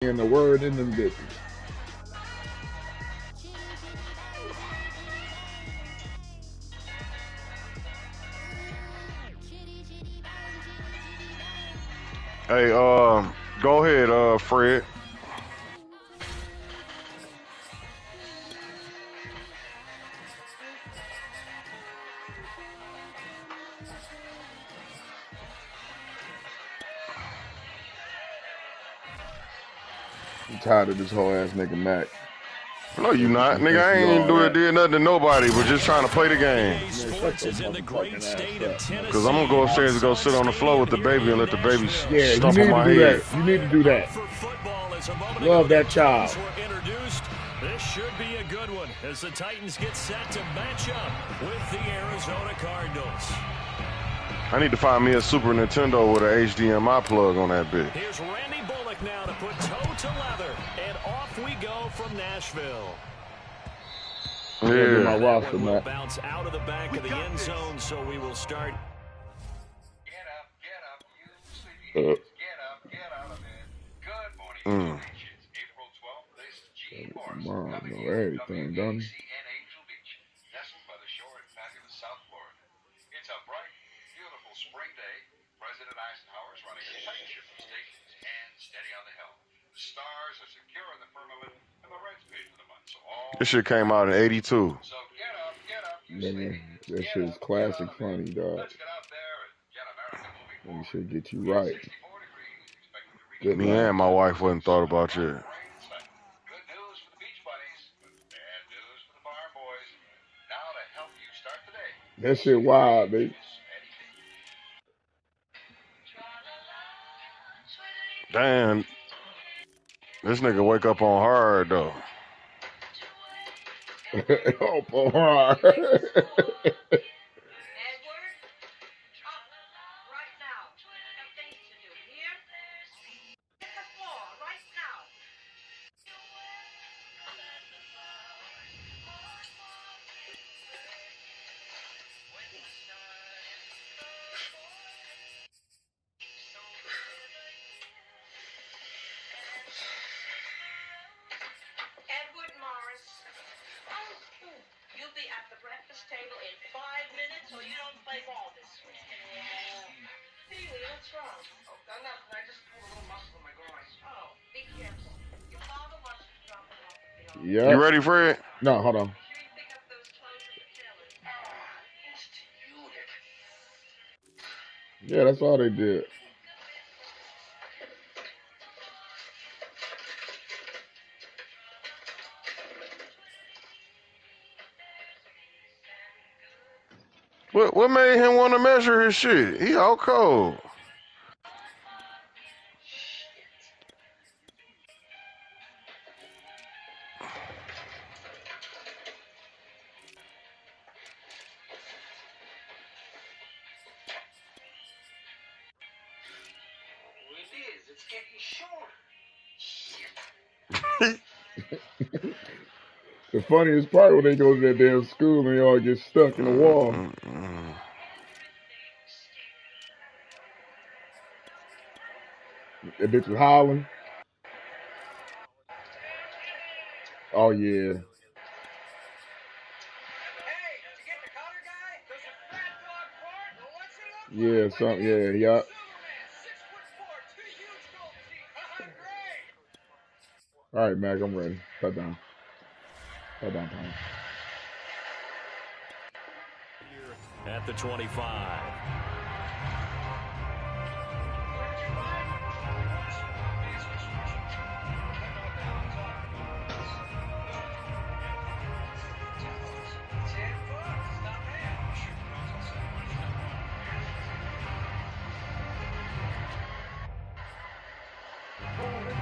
in the word in them bitches. Hey, go ahead, Fred. I'm tired of this whole ass nigga Mac. No, you not. He Nigga, thinks I he ain't all that. did nothing to nobody, but just trying to play the game. Man, shut your motherfucking ass up, Because I'm going to go upstairs and go sit on the floor with the baby and let the baby yeah, you stomp on need to my do head. that. You need to do that. Love that child. This should be a good one as the Titans get set to match up with the Arizona Cardinals. I need to find me a Super Nintendo with an HDMI plug on that bitch. Here's Randy Bullock now to put toe to leather, and off we go from Nashville. Yeah, my That roster, one will Matt. bounce out of the back of the end zone, so we will start. Get up, you sleepy kids. Get out of bed. Good morning, Beaches. April 12th, this is Gene Morrison coming Know in everything, don't he? WACN Angel Beach, nestled by the shore and fabulous South Florida. It's a bright, beautiful spring day. President Eisenhower is running a tight ship of stations and steady on the helm. The stars are secure in the firmament, and the Reds paid for the month. So all This shit came out in 82. So get up, you Nigga, sleepy. that shit is classic funny, dog. Let's get out there and get America moving Let me forward. shit get you right. 64 degrees, expected to reach Good Me night. and my wife wasn't thought about yet. Good news for the Beach Buddies, but bad news for the Farm Boys. Now to help you start the day. That shit wild, baby. Damn. This nigga wake up on hard, though. Oh, boy. You'll be at the breakfast table in 5 minutes, or you don't play ball this week. Haley, what's wrong? Oh, nothing. I just pulled a little muscle in my groin. Oh, be careful. Your father wants you to drop it off. Yeah. You ready, Fred? No, hold on. Pick up those clothes at the tailor's. Yeah, that's all they did. What made him want to measure his shit? He all cold. It's getting shorter. The funniest part when they go to that damn school and they all get stuck in the wall. That bitch was howling. Oh, yeah. Yeah, something. Yeah, yeah. All right, Mac, I'm ready. Cut down. Cut down time. At the 25.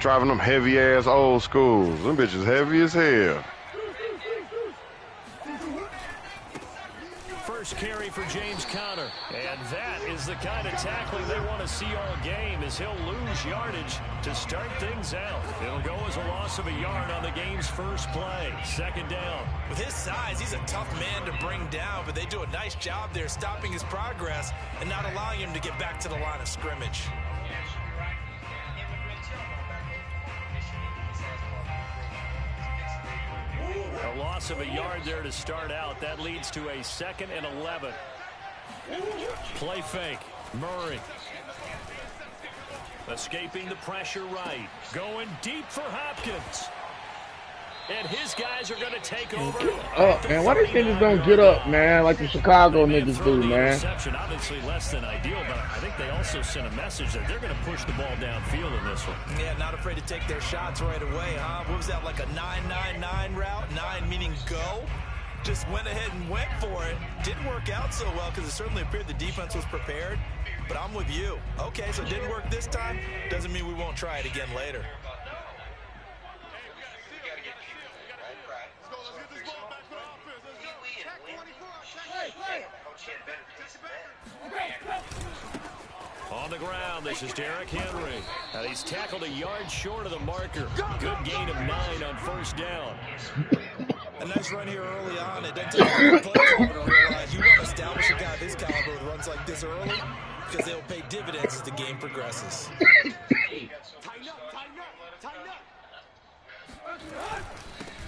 Driving them heavy ass old schools. Them bitches heavy as hell. First carry for James Conner. And that is the kind of tackling they want to see all game as he'll lose yardage to start things out. It'll go as a loss of a yard on the game's first play. Second down. With his size, he's a tough man to bring down, but they do a nice job there stopping his progress and not allowing him to get back to the line of scrimmage. A loss of a yard there to start out. That leads to a 2nd and 11. Play fake. Murray. Escaping the pressure right. Going deep for Hopkins. And his guys are going to take over. Man, why these niggas don't get up, man, like the Chicago niggas do, man? Obviously less than ideal, but I think they also sent a message that they're going to push the ball downfield in this one. Yeah, not afraid to take their shots right away, huh? What was that, like a 9-9-9 route? 9 meaning go? Just went ahead and went for it. Didn't work out so well because it certainly appeared the defense was prepared. But I'm with you. Okay, so it didn't work this time. Doesn't mean we won't try it again later. On the ground, this is Derrick Henry. And he's tackled a yard short of the marker. Good gain of 9 on 1st down. A nice run here early on. It doesn't take a play call to realize you want to establish a guy this caliber with runs like this early because they'll pay dividends as the game progresses.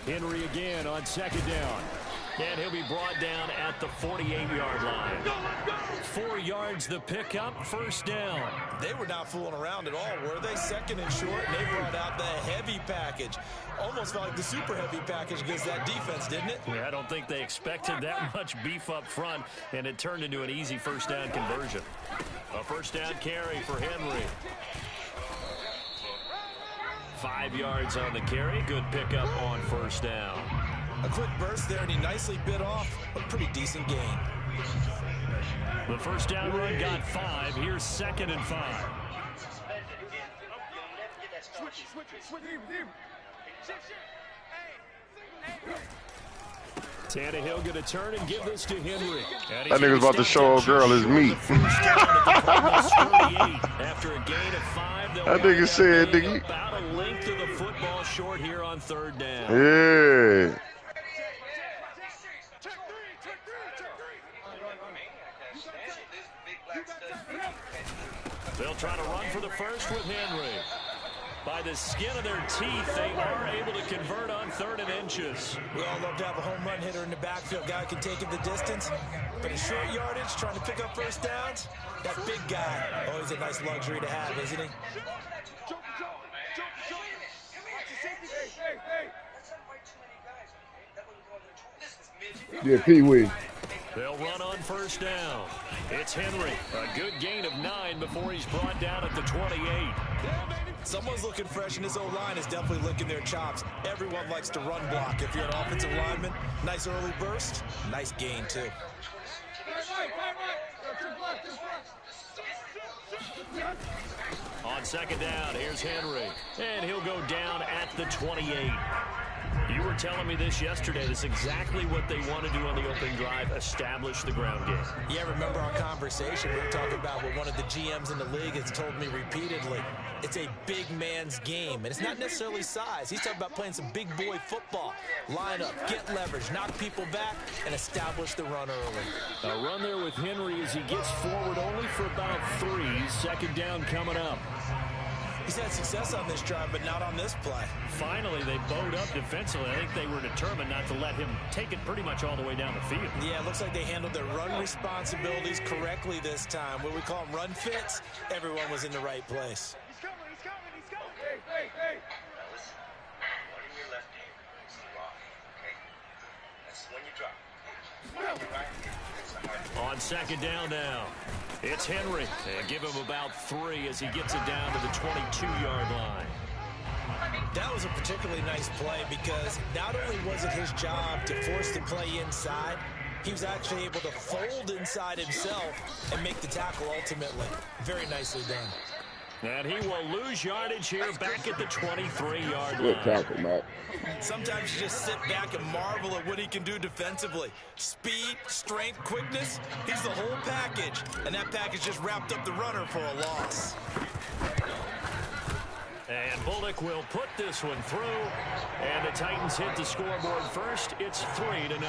Henry again on 2nd down. And he'll be brought down at the 48-yard line. 4 yards the pickup, 1st down. They were not fooling around at all, were they? 2nd and short, and they brought out the heavy package. Almost felt like the super heavy package against that defense, didn't it? Yeah, I don't think they expected that much beef up front, and it turned into an easy 1st down conversion. A 1st down carry for Henry. 5 yards on the carry. Good pickup on 1st down. A quick burst there, and he nicely bit off a pretty decent gain. The 1st down run got 5. Here's 2nd and 5. Tannehill going to turn and give this to Henry. That nigga's about to show a girl his meat. After a gain of 5, that nigga said, nigga. About a length of the football short here on 3rd down. Yeah. They'll try to run for the first with Henry. By the skin of their teeth, they are able to convert on 3rd and inches. We all love to have a home run hitter in the backfield. Guy who can take it the distance. But in short yardage, trying to pick up 1st downs, that big guy, always a nice luxury to have, isn't he? Yeah, Pee-wee. They'll run on 1st down. It's Henry. A good gain of 9 before he's brought down at the 28. Someone's looking fresh, and his O-line is definitely licking their chops. Everyone likes to run block. If you're an offensive lineman, nice early burst, nice gain, too. On 2nd down, here's Henry. And he'll go down at the 28. You were telling me this yesterday. That's exactly what they want to do on the opening drive, establish the ground game. Yeah, remember our conversation? We were talking about what one of the GMs in the league has told me repeatedly. It's a big man's game, and it's not necessarily size. He's talking about playing some big boy football. Line up, get leverage, knock people back, and establish the run early. A run there with Henry as he gets forward only for about 3. 2nd down coming up. He's had success on this drive, but not on this play. Finally, they bowed up defensively. I think they were determined not to let him take it pretty much all the way down the field. Yeah, it looks like they handled their run responsibilities correctly this time. What we call them run fits, everyone was in the right place. He's coming, he's coming. Hey. Now listen, one in your left hand is the rock, okay? That's when you drop. On 2nd down now. It's Henry. And give him about 3 as he gets it down to the 22-yard line. That was a particularly nice play because not only was it his job to force the play inside, he was actually able to fold inside himself and make the tackle ultimately. Very nicely done. And he will lose yardage here back at the 23-yard line. Good tackle, Matt. Sometimes you just sit back and marvel at what he can do defensively. Speed, strength, quickness, he's the whole package. And that package just wrapped up the runner for a loss. And Bullock will put this one through. And the Titans hit the scoreboard first. It's 3-0.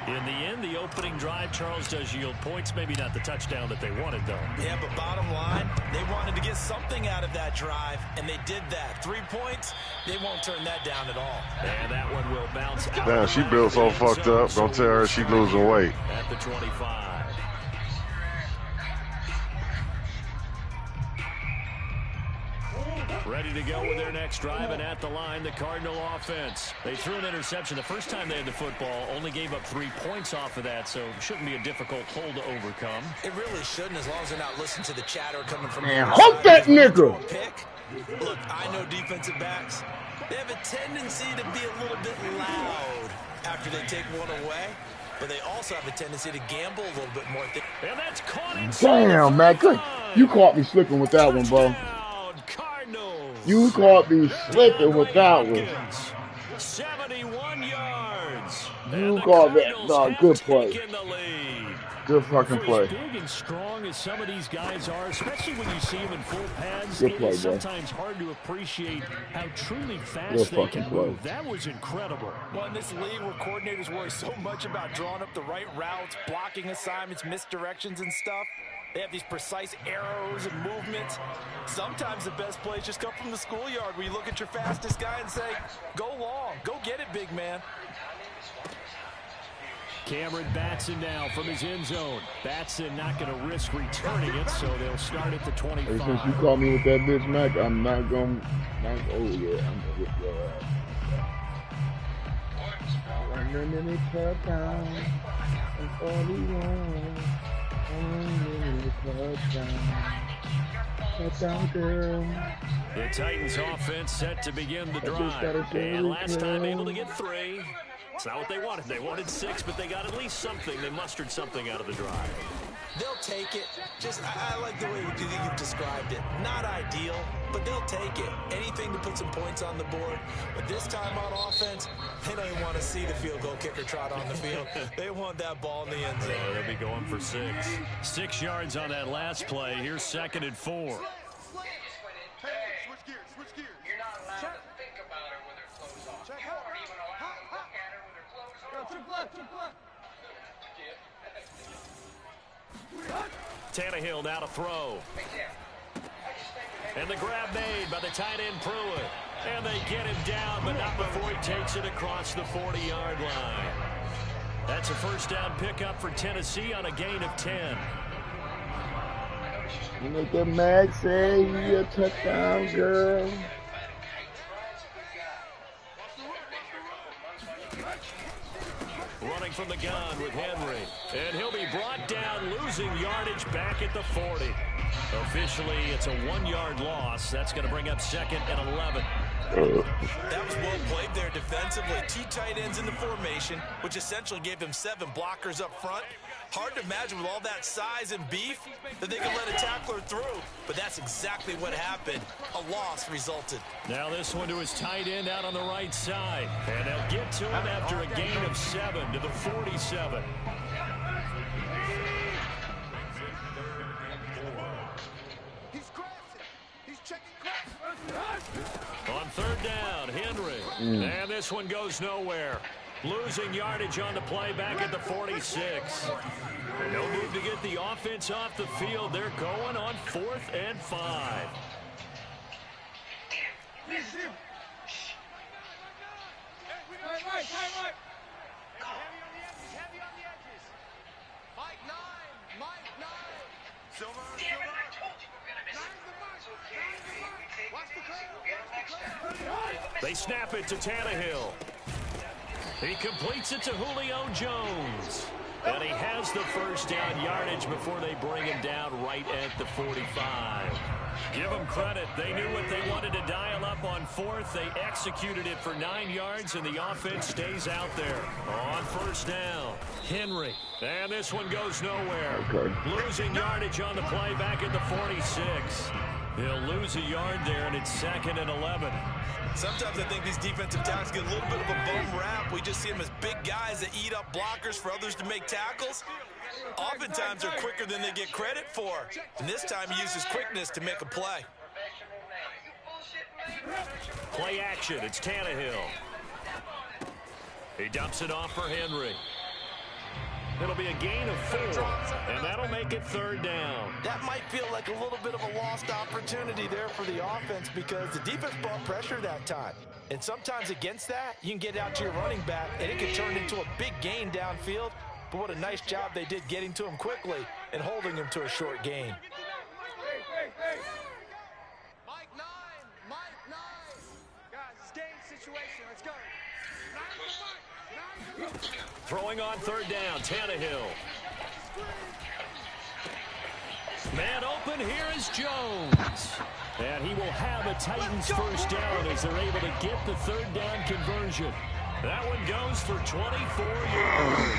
In the end, the opening drive, Charles, does yield points. Maybe not the touchdown that they wanted, though. Yeah, but bottom line, they wanted to get something out of that drive, and they did that. 3 points, they won't turn that down at all. And that one will bounce out. Damn, she built so fucked up. Don't tell her she losing weight. At the 25. Ready to go with their next drive, and at the line, the Cardinal offense. They threw an interception the first time they had the football, only gave up 3 points off of that, so it shouldn't be a difficult hole to overcome. It really shouldn't, as long as they're not listening to the chatter coming from Man, hump that nigga! Look, I know defensive backs, they have a tendency to be a little bit loud after they take one away, but they also have a tendency to gamble a little bit more. And that's caught in. Damn, man. Good. You caught me slipping with that one, bro. You caught me slipping with that one. 71 yards. You caught that. No, good play. Good fucking play. As big and strong as some of these guys are, especially when you see them in full pads, Good play, it's sometimes hard to appreciate how truly fast they can move. That was incredible. Well, in this league where coordinators worry so much about drawing up the right routes, blocking assignments, misdirections and stuff, they have these precise arrows and movements. Sometimes the best plays just come from the schoolyard where you look at your fastest guy and say, go long, go get it, big man. Cameron Batson now from his end zone. Batson not going to risk returning it, so they'll start at the 25. Hey, since you caught me with that bitch, Mac, I'm not going to... Oh, yeah, I'm going to whip your ass. The Titans offense set to begin the drive. And last time able to get 3. It's not what they wanted. They wanted 6, but they got at least something. They mustered something out of the drive. They'll take it. Just, I like the way you've described it. Not ideal, but they'll take it. Anything to put some points on the board. But this time on offense, they don't even want to see the field goal kicker trot on the field. They want that ball in the end zone. They'll be going for 6. 6 yards on that last play. Here's 2nd and 4. Switch gears. You're not allowed to think about her with her clothes on. You aren't even allowed to look at her with her clothes on. Tannehill now to throw. And the grab made by the tight end Pruitt. And they get him down, but not before he takes it across the 40-yard line. That's a first down pickup for Tennessee on a gain of 10. You make that Mag say you a touchdown, girl. Running from the gun with Henry. And he'll be brought down, losing yardage back at the 40. Officially, it's a 1-yard loss. That's going to bring up 2nd and 11. That was well played there defensively. 2 tight ends in the formation, which essentially gave them 7 blockers up front. Hard to imagine with all that size and beef that they could let a tackler through, but that's exactly what happened. A loss resulted. Now this one to his tight end out on the right side. And they'll get to him after a gain of 7 to the 47. On 3rd down, Henry. And this one goes nowhere. Losing yardage on the play back at the 46. No move to get the offense off the field. They're going on 4th and 5. They snap it to Tannehill. He completes it to Julio Jones. And he has the first down yardage before they bring him down right at the 45. Give them credit. They knew what they wanted to dial up on 4th. They executed it for 9 yards, and the offense stays out there. On 1st down, Henry. And this one goes nowhere. Okay. Losing yardage on the play back at the 46. He'll lose a yard there, and it's 2nd and 11. Sometimes I think these defensive tackles get a little bit of a bum rap. We just see them as big guys that eat up blockers for others to make tackles. Oftentimes they're quicker than they get credit for. And this time he uses quickness to make a play. Play action. It's Tannehill. He dumps it off for Henry. It'll be a gain of 4, and that'll make it 3rd down. That might feel like a little bit of a lost opportunity there for the offense because the defense brought pressure that time. And sometimes against that, you can get out to your running back, and it can turn into a big gain downfield. But what a nice job they did getting to him quickly and holding him to a short gain. Mike 9. Guys, it's game situation. Let's go. Throwing on 3rd down, Tannehill. Man open, here is Jones. And he will have a Titans 1st down as they're able to get the 3rd down conversion. That one goes for 24 yards.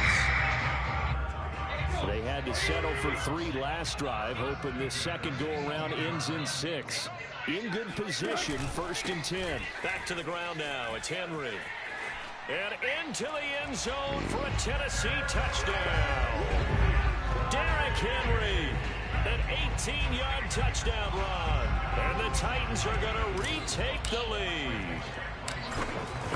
They had to settle for 3 last drive, hoping this second go-around ends in 6. In good position, 1st and 10. Back to the ground now, it's Henry. And into the end zone for a Tennessee touchdown. Derrick Henry, an 18-yard touchdown run. And the Titans are going to retake the lead.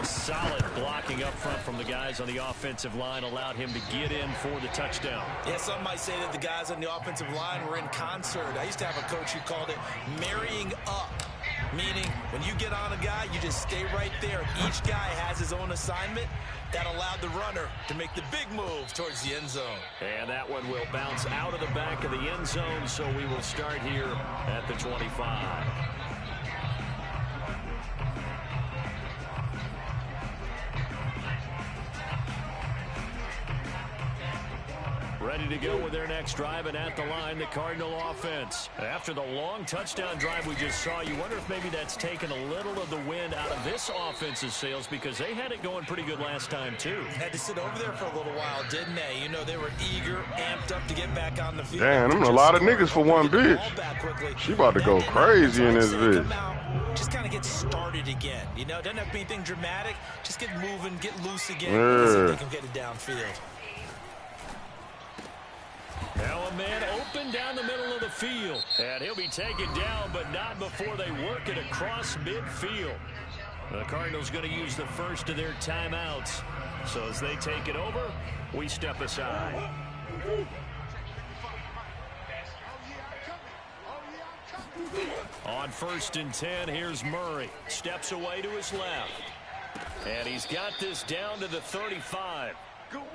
Solid blocking up front from the guys on the offensive line allowed him to get in for the touchdown. Yeah, some might say that the guys on the offensive line were in concert. I used to have a coach who called it marrying up. Meaning, when you get on a guy, you just stay right there. Each guy has his own assignment. That allowed the runner to make the big move towards the end zone. And that one will bounce out of the back of the end zone, so we will start here at the 25. Ready to go with their next drive, and at the line, the Cardinal offense. After the long touchdown drive we just saw, you wonder if maybe that's taken a little of the wind out of this offense's sails because they had it going pretty good last time, too. Had to sit over there for a little while, didn't they? You know, they were eager, amped up to get back on the field. Damn, them a lot of niggas for one bitch. She about to go crazy in this bitch. Just kind of get started again. You know, doesn't have to be anything dramatic. Just get moving, get loose again. Yeah. See if they can get it downfield. Now a man open down the middle of the field. And he'll be taken down, but not before they work it across midfield. The Cardinals going to use the first of their timeouts. So as they take it over, we step aside. On 1st and 10, here's Murray. Steps away to his left. And he's got this down to the 35.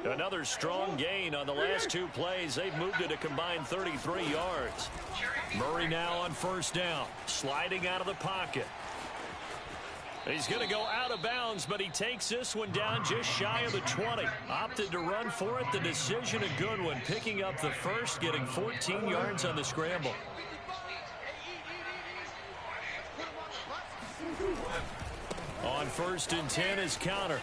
Another strong gain on the last 2 plays. They've moved it a combined 33 yards. Murray now on 1st down, sliding out of the pocket. He's going to go out of bounds, but he takes this one down just shy of the 20. Opted to run for it. The decision a good one, picking up the first, getting 14 yards on the scramble. On 1st and 10 is Counter.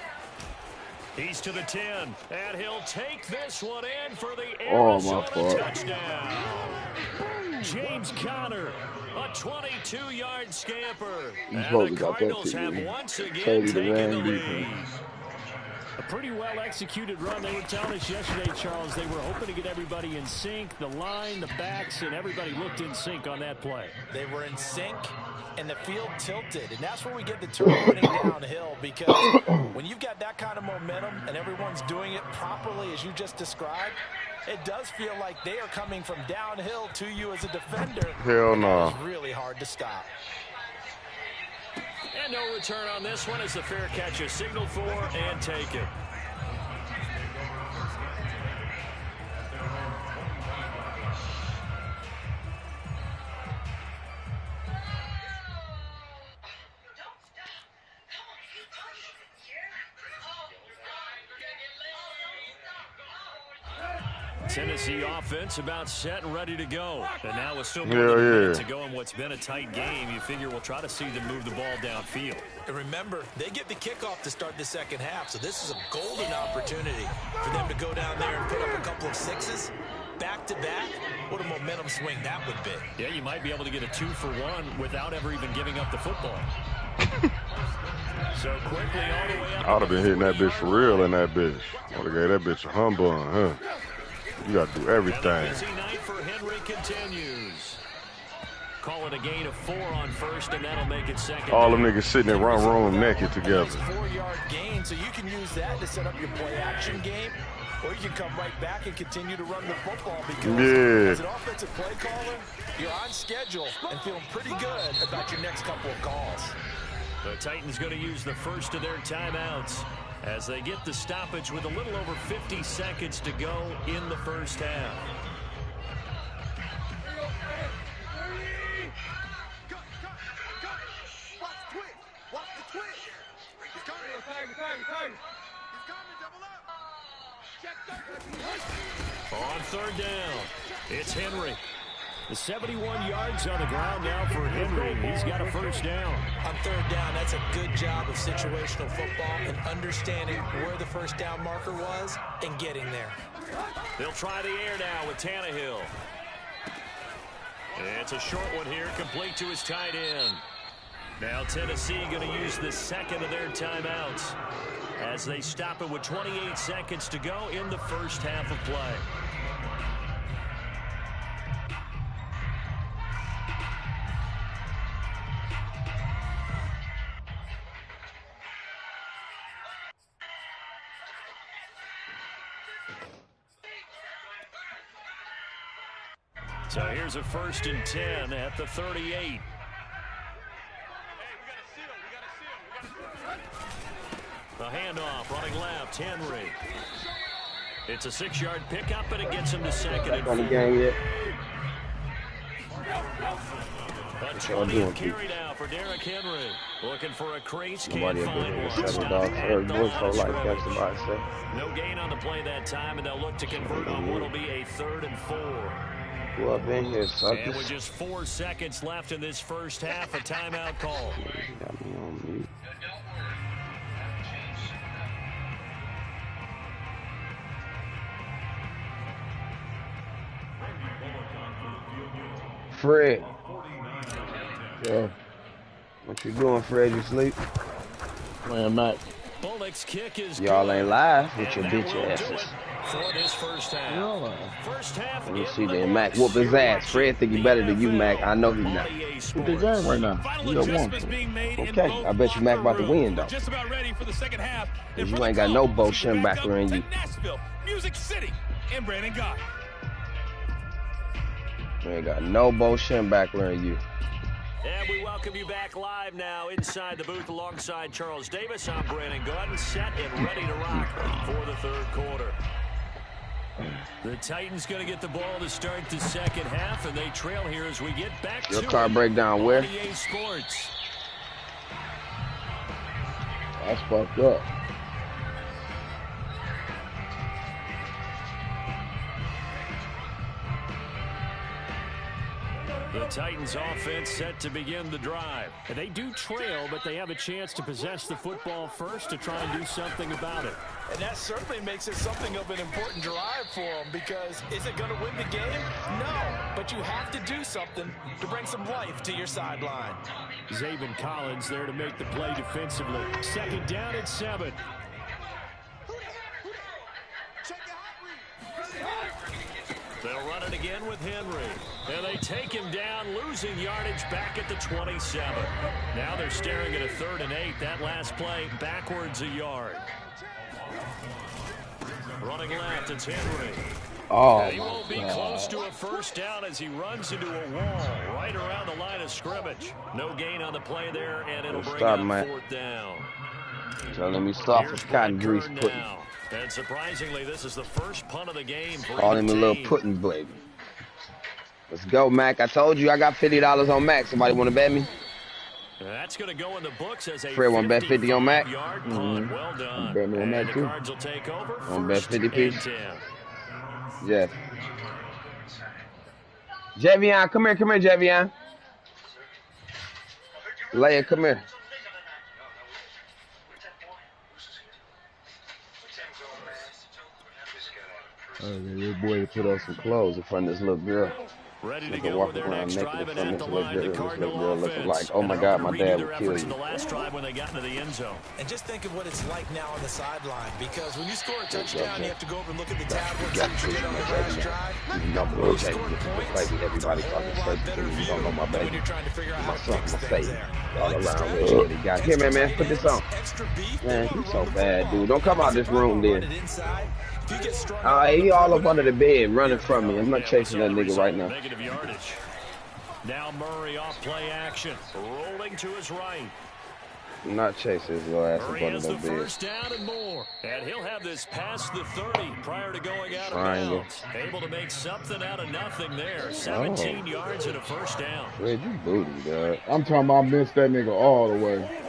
He's to the 10, and he'll take this one in for the Arizona touchdown. James Conner, a 22-yard scamper. And the Cardinals have once again taken the lead. A pretty well-executed run. They were telling us yesterday, Charles, they were hoping to get everybody in sync. The line, the backs, and everybody looked in sync on that play. They were in sync, and the field tilted. And that's where we get the term running downhill, because when you've got that kind of momentum and everyone's doing it properly as you just described, it does feel like they are coming from downhill to you as a defender. Hell no. It's really hard to stop. And no return on this one as the fair catch is signaled for and taken. Tennessee offense about set and ready to go. And now with still more than a minute to go in what's been a tight game, you figure we'll try to see them move the ball downfield. And remember, they get the kickoff to start the second half, so this is a golden opportunity for them to go down there and put up a couple of sixes back-to-back. What a momentum swing that would be. Yeah, you might be able to get a 2-for-1 without ever even giving up the football. So quickly all the way up. I would have been hitting that bitch for real in that bitch. I would have gave that bitch a humbug, huh? You got to do everything. And the busy night for Henry continues. Call it a gain of 4 on first, and that'll make it second. All them niggas sitting in room naked together. Nice 4-yard gain, so you can use that to set up your play-action game. or you can come right back and continue to run the football because as an offensive play caller, you're on schedule and feeling pretty good about your next couple of calls. The Titans going to use the first of their timeouts as they get the stoppage with a little over 50 seconds to go in the first half. On third down, it's Henry. The 71 yards on the ground now for Henry. He's got a first down. On third down, that's a good job of situational football and understanding where the first down marker was and getting there. They'll try the air now with Tannehill. It's a short one here, complete to his tight end. Now Tennessee going to use the second of their timeouts as they stop it with 28 seconds to go in the first half of play. So here's a 1st and 10 at the 38. The handoff, running left, Henry. It's a 6-yard pickup, and it gets him to second and 4. On the game yet? A 20th carry now for Derrick Henry. Looking for a crease, can't find one. No gain on the play that time, and they'll look to convert on what will be a 3rd and 4. Go up in here, suckers. And with just 4 seconds left in this first half, a timeout call. Got me on mute. Fred. Yeah. What you doing, Fred? You sleep? Playing Mac. Bullock's kick is Y'all good. ain't live with your bitch asses. For this first half. First half. Let me see then. Mac whoop his ass. Fred think he better than you, Mac. I know he not. Who's the game right now? You got one. Okay, I bet you Mac about to win though. Just about ready for the second half. Cause you ain't got no Bo Schembechler in you. Nashville, Music City, and Brandon Gott. You ain't got no Bo Schembechler in you. And we welcome you back live now inside the booth alongside Charles Davis. I'm Brandon Gott, set and ready to rock for the third quarter. The Titans going to get the ball to start the second half, and they trail here as we get back Your to car breakdown where? EA Sports. That's fucked up. The Titans offense set to begin the drive. And they do trail, but they have a chance to possess the football first to try and do something about it. And that certainly makes it something of an important drive for them because is it going to win the game? No, but you have to do something to bring some life to your sideline. Zaven Collins there to make the play defensively. Second down at 7. They'll run it again with Henry. And they take him down, losing yardage back at the 27. Now they're staring at a 3rd and 8. That last play backwards a yard. Running left, it's Henry. Oh, he won't be close to a first down as he runs into a wall right around the line of scrimmage. No gain on the play there, and it'll bring up 4th down. So let me stop with cotton grease pudding. And surprisingly, this is the first punt of the game for Call him a little pudding baby. Let's go, Mac. I told you I got $50 on Mac. Somebody want to bet me? That's going to go in the books as a Fred want to bet 50 on Mac? Well done. Bet me on that too. The Cards will take over. Want to bet 50 piece? Yeah. Javion, come here, Javion. Leia, come here. This boy put on some clothes in front of this little girl. Ready to Nigga go walk with their around next naked drive or and something at the to look line, the good. Cardinal Looking offense. like, oh my And God, they'll my redo dad their would kill efforts in you. the last drive when they got into the end zone. And just think of what it's like now on the sideline, because when you score a touchdown, you have to go over and look at the tablet, see what you did on the last drive. When you score points, it's a whole lot better view than when you're trying to figure out how to fix things there. I like the strategy. Here, man, put this on. Extra beef, Man, they you want to so run the bad, football. dude. Don't come out Makes it this fun room to run then. it inside. If you get strung out on He the all up perimeter, under the bed running from me. I'm not chasing that nigga right now. Negative yardage. Now Murray off play action, rolling to his right. I'm not chasing his little ass up Murray under has no the bed. first down and more. And he'll have this past the 30 prior to going out of Triangle. bounds. Able to make something out of nothing there. 17 yards and a first down. Red, you booty, dog. I'm talking about I missed that nigga all the way.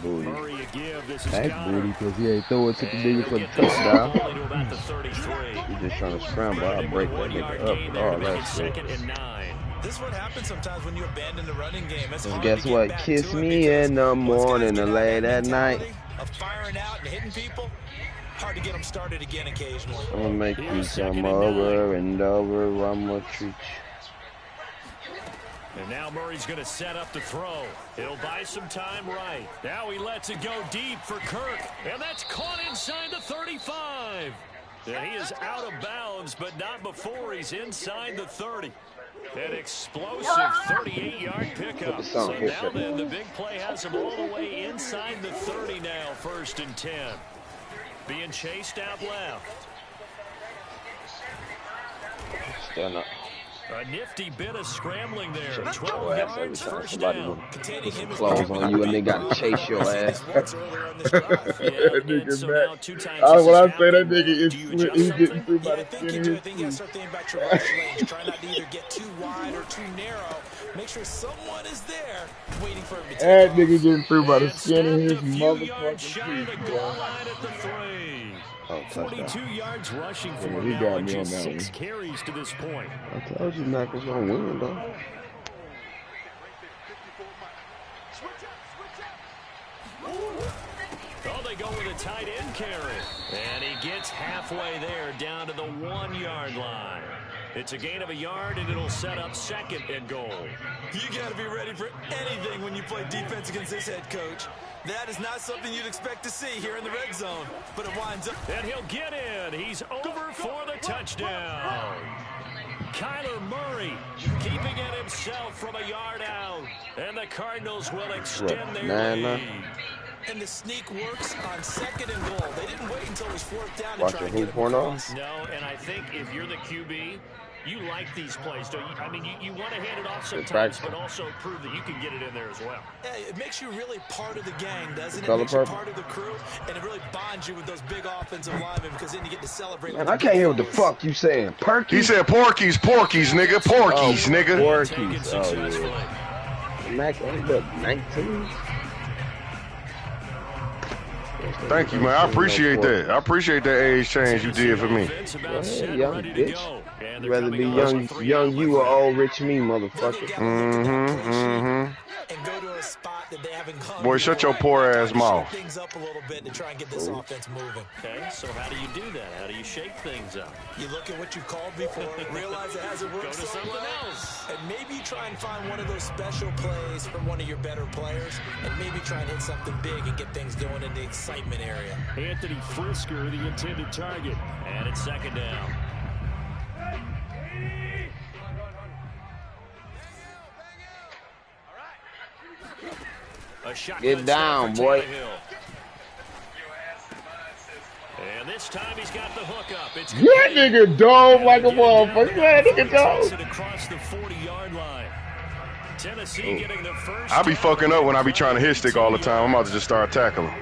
Booty. Murray a give. This is That's Connor. booty because he ain't throw it to the And nigga he'll for the get this touchdown. only to about the 33. He's just trying to scramble. I'll Running break with a that 1-yard nigga up gain with there to all make it that shit. 2nd and 9. this is what happens sometimes when you abandon the running game. It's And hard guess to get what? back Kiss to it me because in the once guys morning get or out late that at night. mentality of firing out and hitting people, hard to get them started again occasionally. I'm gonna make you Here's 2nd come and 9. over and over. I'm gonna treat you. And now Murray's going to set up to throw. He'll buy some time right. Now he lets it go deep for Kirk. And that's caught inside the 35. And he is out of bounds, but not before he's inside the 30. An explosive 38-yard pickup. So now then, the big play has him all the way inside the 30 now, 1st and 10. Being chased out left. Still not. A nifty bit of scrambling there. Shut 12 your ass yards, every time first somebody down. put some clothes on you and they gotta chase your ass. That nigga so back. now 2 times When I this say that happened, nigga is do you slit, adjust he's getting something? through by Yeah, the I think skin you of do. I his think you got to teeth. start thinking about your rush lanes. Try not to either get too wide or too narrow. Make sure someone is there waiting for him to take That off. nigga getting through by the And skin of his stopped a few yards motherfucking shy of the teeth, goal bro. line at the 3. Oh, touchdown. 42 yards rushing for Yeah, him he now got and me on just that 6 one. carries to this point. I told you Mac was gonna win, though. Oh, they go with a tight end carry. And he gets halfway there down to the 1-yard line. It's a gain of a yard, and it'll set up 2nd and goal. You got to be ready for anything when you play defense against this head coach. That is not something you'd expect to see here in the red zone, but it winds up. And he'll get in. He's over for the touchdown. Kyler Murray keeping it himself from a yard out. And the Cardinals will extend their lead. And the sneak works on 2nd and goal. They didn't wait until it was 4th down to Watch try your and get hoop him porno. across. No, and I think if you're the QB, you like these plays, don't you? I mean, you want to hand it off sometimes, but also prove that you can get it in there as well. Yeah, it makes you really part of the gang, doesn't it? Color It makes you purple. part of the crew, and it really bonds you with those big offensive linemen because then you get to celebrate. Man, with I the can't hear what the big fuck you saying. Perky? He said Porkies, nigga. Porkies, nigga. Taken Porkies. Oh, successfully. yeah. Mac ended up 19. Thank you, man. I appreciate that. I appreciate that age change you did for me. Offense about Go set, ahead, young ready to bitch. go. And You'd they're rather be coming off a young 3-out you or lead. old rich me, motherfucker. And go to a spot that they haven't gone Boy, shut before. your poor ass Shake mouth. things up a little bit to try and get this offense moving. Okay, so how do you do that? How do you shake things up? You look at what you called before, realize it hasn't worked Go to so something well, else. and maybe try and find one of those special plays from one of your better players, and maybe try and hit something big and get things going in the excitement area. Anthony Frisker, the intended target. And it's 2nd down. A shotgun Get down, snap for boy. Tannehill. And this time he's got the hook up. It's That nigga dove like a motherfucker. That nigga takes dove. it across the 40-yard line. Tennessee getting the first. I be fucking up when I be trying to hit stick all the time. I'm about to just start tackling.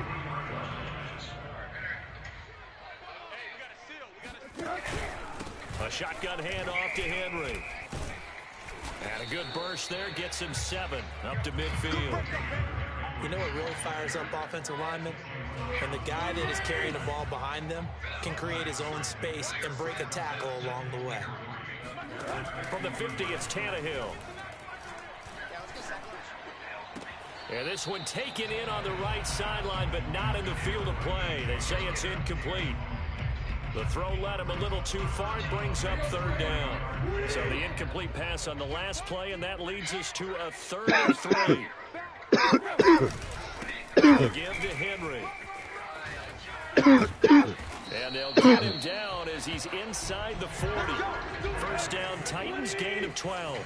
A shotgun handoff to Henry. And a good burst there gets him 7 up to midfield. You know what really fires up offensive linemen? When the guy that is carrying the ball behind them can create his own space and break a tackle along the way. From the 50, it's Tannehill. And this one taken in on the right sideline, but not in the field of play. They say it's incomplete. The throw led him a little too far and brings up third down. So the incomplete pass on the last play, and that leads us to a 3rd and 3. They'll give to Henry. And they'll get him down as he's inside the 40. First down, Titans, gain of 12.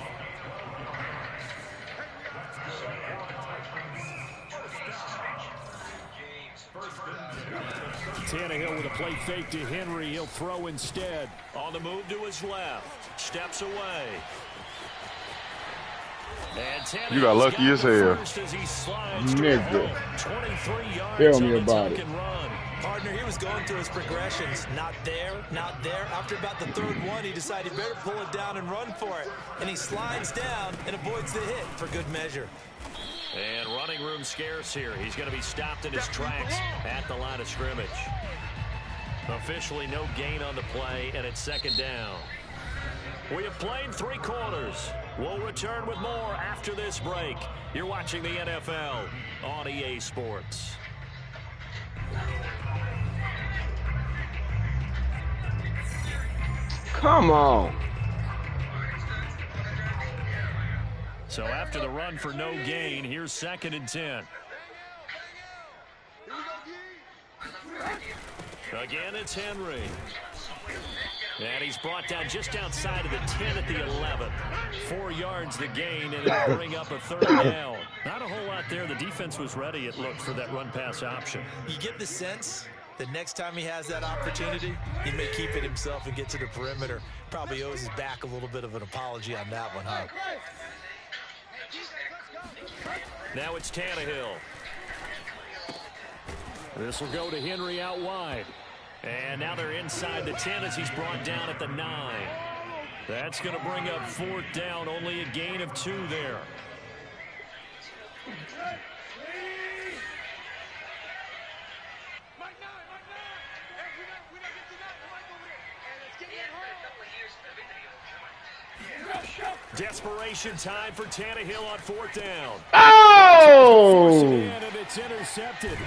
Tannehill with a play fake to Henry. He'll throw instead. On the move to his left. Steps away. And you got lucky as hell. Nigga. Tell me about it. Partner, he was going through his progressions. Not there, not there. After about the 3rd one, he decided better pull it down and run for it. And he slides down and avoids the hit for good measure. And running room scarce here. He's going to be stopped in his tracks at the line of scrimmage. Officially no gain on the play, and it's 2nd down. We have played 3 quarters. We'll return with more after this break. You're watching the NFL on EA Sports. Come on. So after the run for no gain, here's 2nd and 10. Again, it's Henry. And he's brought down just outside of the 10 at the 11. 4 yards the gain, and it'll bring up a 3rd down. Not a whole lot there. The defense was ready, it looked, for that run-pass option. You get the sense that next time he has that opportunity, he may keep it himself and get to the perimeter. Probably owes his back a little bit of an apology on that one, huh? Now it's Tannehill. This will go to Henry out wide. And now they're inside the 10 as he's brought down at the 9. That's going to bring up 4th down. Only a gain of 2 there. Desperation time for Tannehill on 4th down. Oh! And it's intercepted.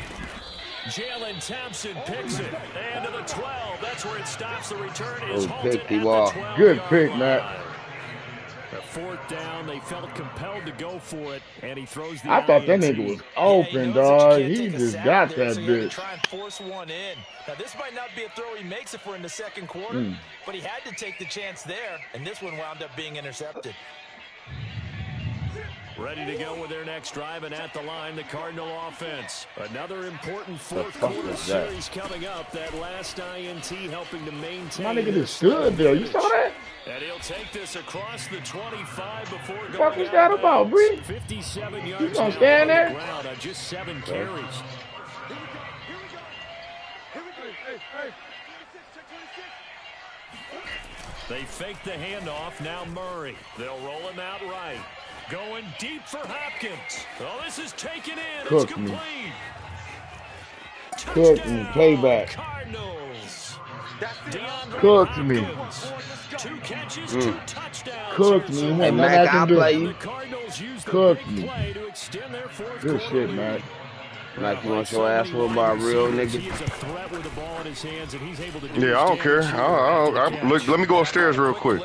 Jalen Thompson picks it. And to the 12. That's where it stops. The return is halted at the 12. Good pick, Matt. The 4th down, they felt compelled to go for it, and he throws the I thought that nigga was open, dog. He just got that bitch. Try and force one in. Now, this might not be a throw he makes if we're in the 2nd quarter, but he had to take the chance there, and this one wound up being intercepted. Ready to go with their next drive, and at the line, the Cardinal offense. Another important 4th quarter series coming up. That last INT helping to maintain. My nigga just stood there. You saw that? And he'll take this across the 25 before going. What was that about, Bree? 57 yards. You gonna stand there? On the ground on just 7 carries. They fake the handoff. Now Murray. They'll roll him out right. Going deep for Hopkins. Oh, this is taken in. Cook it's complete. me. Cook me. Payback. Cardinals. Cook me. 2 catches, 2 touchdowns. Cook me. Hey, Mac, I'll play you. Cook me. Good shit, Mac. Like, you want your ass whooped by a real nigga? Yeah, I don't care. Look, let me go upstairs real quick.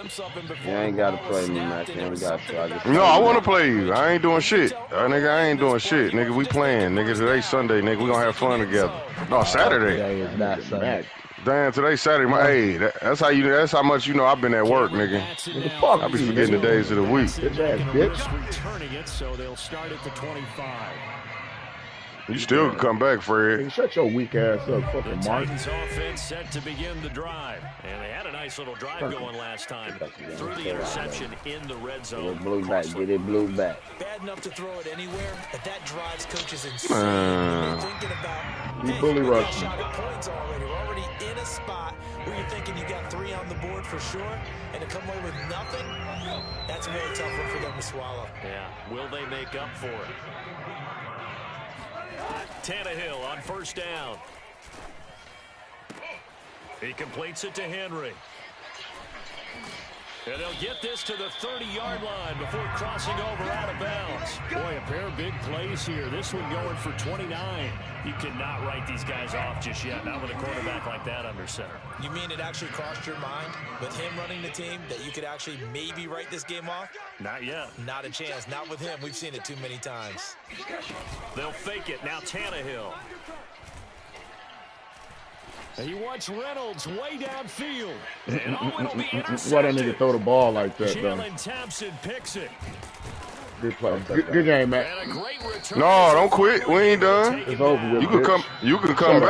You ain't got to play me, Mac. You ain't got to. No, I want to play you. I ain't doing shit. Nigga, I ain't doing shit. Nigga, we playing. Nigga, today's Sunday, nigga. We gonna have fun together. No, Saturday. Today is not Sunday. Damn, today's Saturday. Hey, that's how much you know I've been at work, nigga. I be forgetting the days of the week. Returning it, so they'll start at the 25. You still can come back, Fred. Hey, shut your weak ass up, fucking Mark. Titans offense set to begin the drive. And they had a nice little drive going last time. Threw the interception in the red zone. Get it blew back. Bad enough to throw it anywhere, but that drives coaches insane. They're thinking about, You bully rushing. Points already. We're already in a spot where you're thinking you got 3 on the board for sure, and to come away with nothing, that's a very tough one for them to swallow. Yeah, will they make up for it? Tannehill on 1st down. He completes it to Henry. And they'll get this to the 30-yard line before crossing over out of bounds. Boy, a pair of big plays here. This one going for 29. You cannot write these guys off just yet, not with a quarterback like that under center. You mean it actually crossed your mind with him running the team that you could actually maybe write this game off? Not yet. Not a chance. Not with him. We've seen it too many times. They'll fake it. Now Tannehill. He wants Reynolds way downfield. And it'll be intercepted. Why that nigga throw the ball like that, though? Jalen Thompson picks it. Good play. Good game, man. And a great return. No, don't quit. We ain't done. It's over with. You can come back.